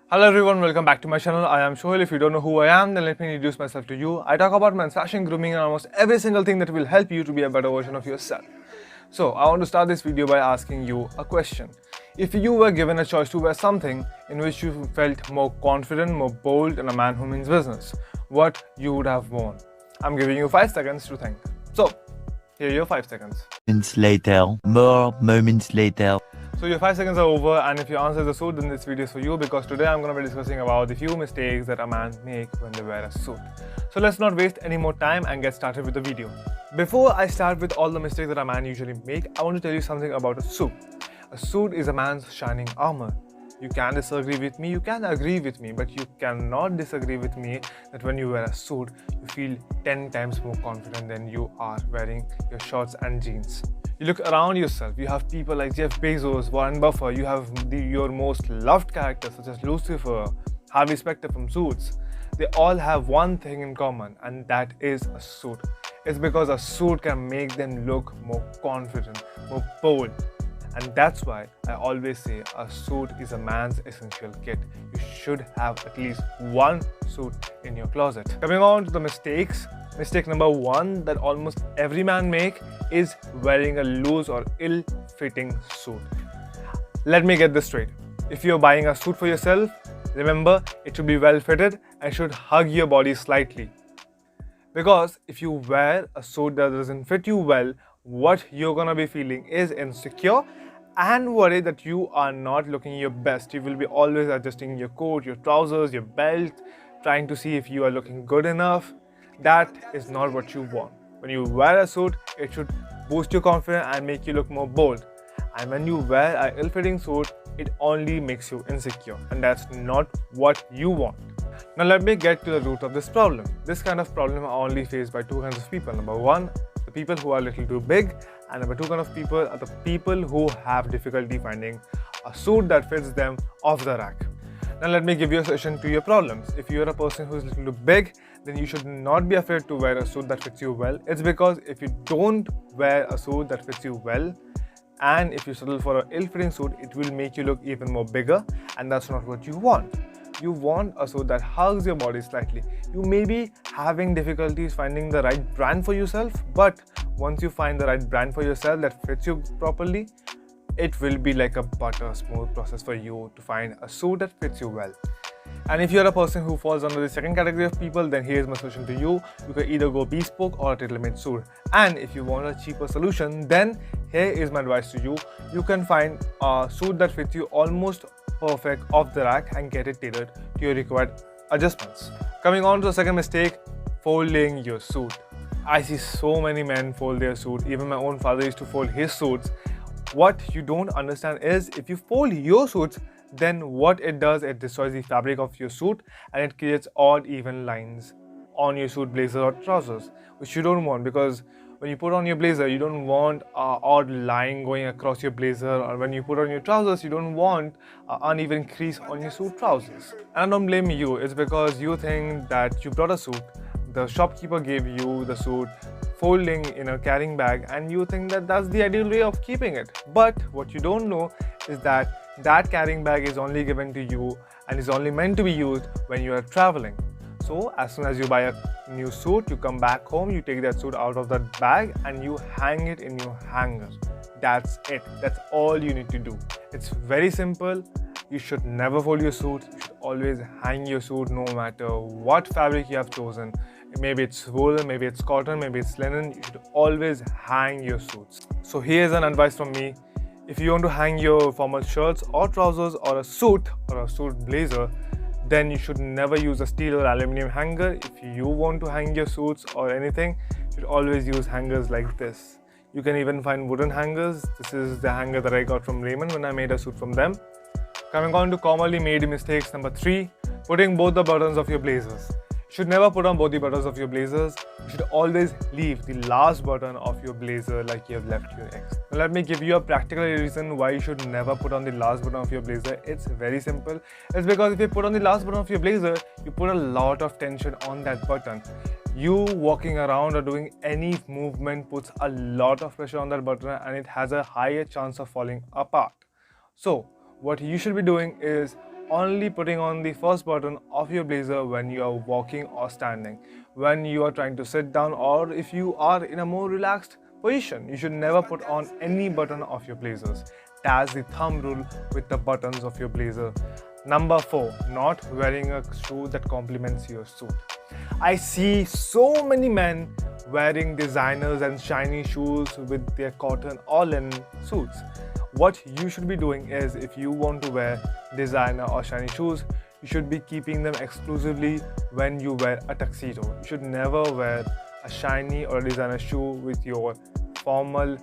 Hello everyone, welcome back to my channel. I am Shohil. If you don't know who I am, then let me introduce myself to you. I talk about men's fashion, grooming and almost every single thing that will help you to be a better version of yourself. So I want to start this video by asking you a question. If you were given a choice to wear something in which you felt more confident, more bold and a man who means business, what you would have worn? I'm giving you 5 seconds to think. So, here are your 5 seconds. More moments later. So your 5 seconds are over, and if your answer is a suit, then this video is for you, because today I'm going to be discussing about the few mistakes that a man make when they wear a suit. So let's not waste any more time and get started with the video. Before I start with all the mistakes that a man usually make, I want to tell you something about a suit. A suit is a man's shining armor. You can disagree with me, you can agree with me, but you cannot disagree with me that when you wear a suit, you feel 10 times more confident than you are wearing your shorts and jeans. You look around yourself, you have people like Jeff Bezos, Warren Buffett, you have your most loved characters such as Lucifer, Harvey Specter from Suits. They all have one thing in common, and that is a suit. It's because a suit can make them look more confident, more bold. And that's why I always say a suit is a man's essential kit. You should have at least one suit in your closet. Coming on to the mistakes. Mistake number 1 that almost every man make is wearing a loose or ill-fitting suit. Let me get this straight. If you're buying a suit for yourself, remember it should be well fitted and should hug your body slightly. Because if you wear a suit that doesn't fit you well, what you're gonna be feeling is insecure and worried that you are not looking your best. You will be always adjusting your coat, your trousers, your belt, trying to see if you are looking good enough. That is not what you want. When you wear a suit, it should boost your confidence and make you look more bold. And when you wear an ill-fitting suit, it only makes you insecure, and that's not what you want. Now let me get to the root of this problem. This kind of problem are only faced by two kinds of people. Number 1, the people who are a little too big, and number 2 kind of people are the people who have difficulty finding a suit that fits them off the rack. Now let me give you a solution to your problems. If you are a person who is a little too big, then you should not be afraid to wear a suit that fits you well. It's because if you don't wear a suit that fits you well, and if you settle for an ill-fitting suit, it will make you look even more bigger, and that's not what you want. You want a suit that hugs your body slightly. You may be having difficulties finding the right brand for yourself, but once you find the right brand for yourself that fits you properly, it will be like a butter smooth process for you to find a suit that fits you well. And if you're a person who falls under the second category of people, then here's my solution to you. You can either go bespoke or a tailor-made suit. And if you want a cheaper solution, then here is my advice to you. You can find a suit that fits you almost perfect off the rack and get it tailored to your required adjustments. Coming on to the second mistake, folding your suit. I see so many men fold their suit. Even my own father used to fold his suits. What you don't understand is if you fold your suits, then what it does, it destroys the fabric of your suit and it creates odd even lines on your suit, blazer or trousers, which you don't want, because when you put on your blazer, you don't want an odd line going across your blazer, or when you put on your trousers, you don't want an uneven crease on your suit trousers. And I don't blame you, it's because you think that you brought a suit, the shopkeeper gave you the suit folding in a carrying bag, and you think that that's the ideal way of keeping it. But what you don't know is that that carrying bag is only given to you and is only meant to be used when you are traveling. So as soon as you buy a new suit, you come back home, you take that suit out of that bag and you hang it in your hanger. That's it. That's all you need to do. It's very simple. You should never fold your suit. You should always hang your suit no matter what fabric you have chosen. Maybe it's wool, maybe it's cotton, maybe it's linen. You should always hang your suits. So here's an advice from me. If you want to hang your formal shirts or trousers or a suit blazer, then you should never use a steel or aluminum hanger. If you want to hang your suits or anything, you should always use hangers like this. You can even find wooden hangers. This is the hanger that I got from Raymond when I made a suit from them. Coming on to commonly made mistakes number 3, putting both the buttons of your blazers. You should never put on both the buttons of your blazers. You should always leave the last button of your blazer like you have left your ex. Now let me give you a practical reason why you should never put on the last button of your blazer. It's very simple. It's because if you put on the last button of your blazer, you put a lot of tension on that button. You walking around or doing any movement puts a lot of pressure on that button and it has a higher chance of falling apart. So what you should be doing is only putting on the first button of your blazer when you are walking or standing, when you are trying to sit down, or if you are in a more relaxed position. You should never put on any button of your blazers. That's the thumb rule with the buttons of your blazer. Number 4, not wearing a shoe that complements your suit. I see so many men wearing designers and shiny shoes with their cotton or linen suits. What you should be doing is, if you want to wear designer or shiny shoes, you should be keeping them exclusively when you wear a tuxedo. You should never wear a shiny or a designer shoe with your formal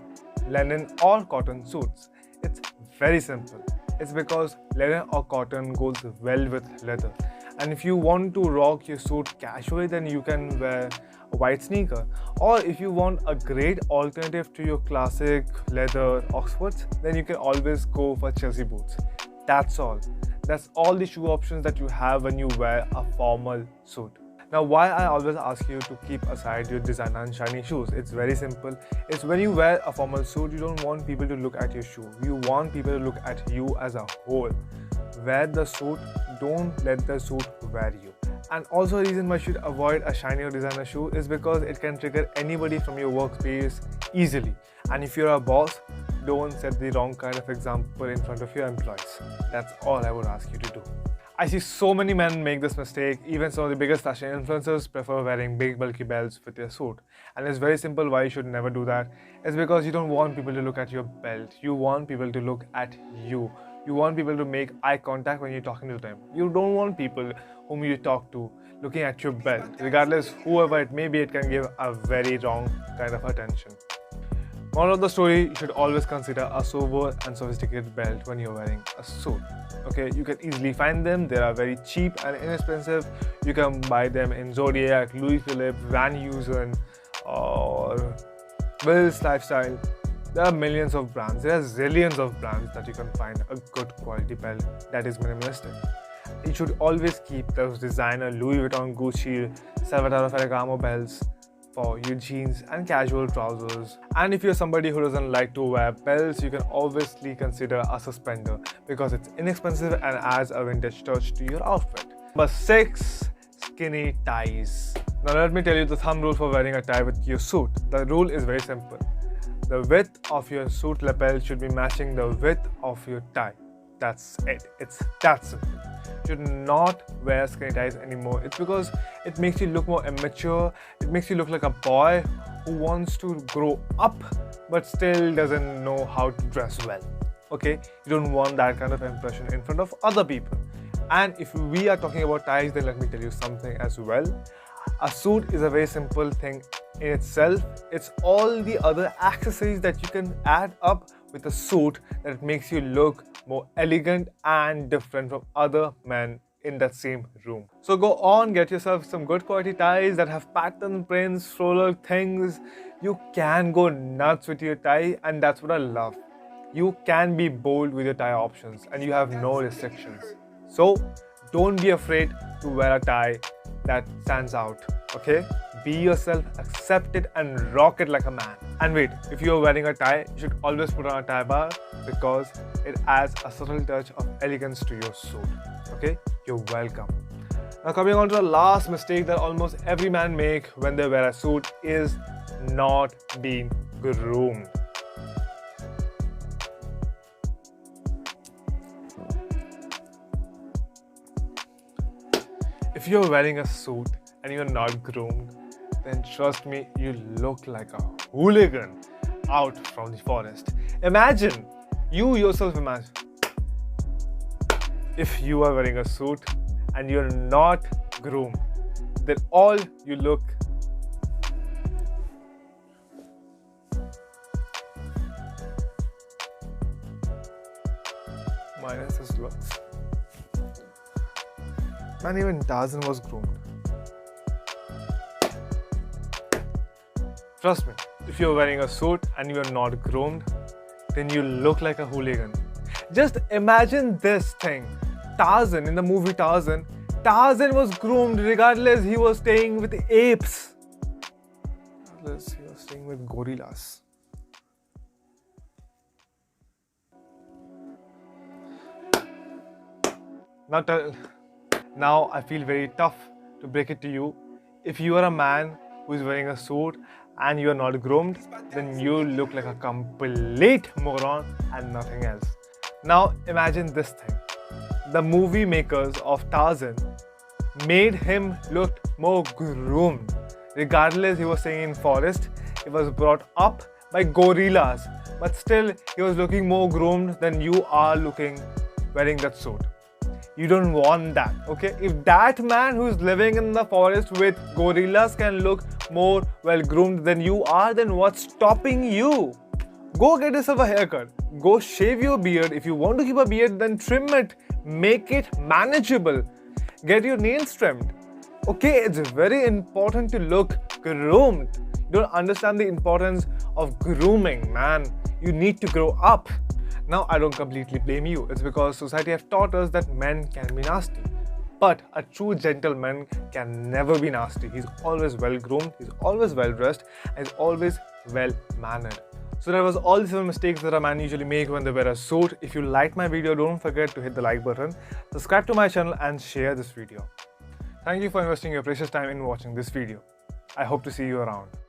linen or cotton suits. It's very simple. It's because linen or cotton goes well with leather. And if you want to rock your suit casually, then you can wear a white sneaker. Or if you want a great alternative to your classic leather Oxfords, then you can always go for Chelsea boots. That's all. That's all the shoe options that you have when you wear a formal suit. Now, why I always ask you to keep aside your designer and shiny shoes? It's very simple. It's when you wear a formal suit, you don't want people to look at your shoe. You want people to look at you as a whole. Wear the suit, don't let the suit wear you. And also, a reason why you should avoid a shiny or designer shoe is because it can trigger anybody from your workspace easily. And if you're a boss, don't set the wrong kind of example in front of your employees. That's all I would ask you to do. I see so many men make this mistake. Even some of the biggest fashion influencers prefer wearing big bulky belts with their suit. And it's very simple why you should never do that. It's because you don't want people to look at your belt. You want people to look at you. You want people to make eye contact when you're talking to them. You don't want people whom you talk to looking at your belt. Regardless, whoever it may be, it can give a very wrong kind of attention. Moral of the story, you should always consider a sober and sophisticated belt when you're wearing a suit. Okay, you can easily find them. They are very cheap and inexpensive. You can buy them in Zodiac, Louis Philippe, Van Heusen, or Will's Lifestyle. There are millions of brands. There are zillions of brands that you can find a good quality belt that is minimalistic. You should always keep those designer Louis Vuitton, Gucci, Salvatore Ferragamo belts for your jeans and casual trousers. And if you're somebody who doesn't like to wear belts, you can obviously consider a suspender because it's inexpensive and adds a vintage touch to your outfit. Number 6, skinny ties. Now let me tell you the thumb rule for wearing a tie with your suit. The rule is very simple. The width of your suit lapel should be matching the width of your tie. That's it. It's that simple. You should not wear skinny ties anymore. It's because it makes you look more immature. It makes you look like a boy who wants to grow up but still doesn't know how to dress well. Okay? You don't want that kind of impression in front of other people. And if we are talking about ties, then let me tell you something as well. A suit is a very simple thing in itself. It's all the other accessories that you can add up with a suit that makes you look more elegant and different from other men in that same room. So go on, get yourself some good quality ties that have pattern prints, floral things. You can go nuts with your tie, and that's what I love. You can be bold with your tie options and you have no restrictions. So don't be afraid to wear a tie that stands out, okay? Be yourself, accept it and rock it like a man. And wait, if you're wearing a tie, you should always put on a tie bar because it adds a subtle touch of elegance to your suit, okay? You're welcome. Now coming on to the last mistake that almost every man makes when they wear a suit is not being groomed. If you're wearing a suit and you're not groomed, then trust me, you look like a hooligan out from the forest. Imagine, you yourself imagine, if you are wearing a suit and you're not groomed, then all you look minus his looks. Man, even Tarzan was groomed. Trust me, if you're wearing a suit and you're not groomed, then you look like a hooligan. Just imagine this thing. Tarzan, in the movie Tarzan was groomed regardless he was staying with apes. Regardless he was staying with gorillas. Now I feel very tough to break it to you. If you are a man who is wearing a suit and you are not groomed, then you look like a complete moron and nothing else. Now imagine this thing. The movie makers of Tarzan made him look more groomed. Regardless, he was staying in forest, he was brought up by gorillas, but still he was looking more groomed than you are looking wearing that suit. You don't want that, okay? If that man who's living in the forest with gorillas can look more well groomed than you are, then what's stopping you? Go get yourself a haircut. Go shave your beard. If you want to keep a beard, then trim it. Make it manageable. Get your nails trimmed. Okay, it's very important to look groomed. You don't understand the importance of grooming, man. You need to grow up. Now, I don't completely blame you. It's because society have taught us that men can be nasty. But a true gentleman can never be nasty. He's always well groomed, he's always well dressed, and he's always well mannered. So that was all the 7 mistakes that a man usually make when they wear a suit. If you liked my video, don't forget to hit the like button, subscribe to my channel and share this video. Thank you for investing your precious time in watching this video. I hope to see you around.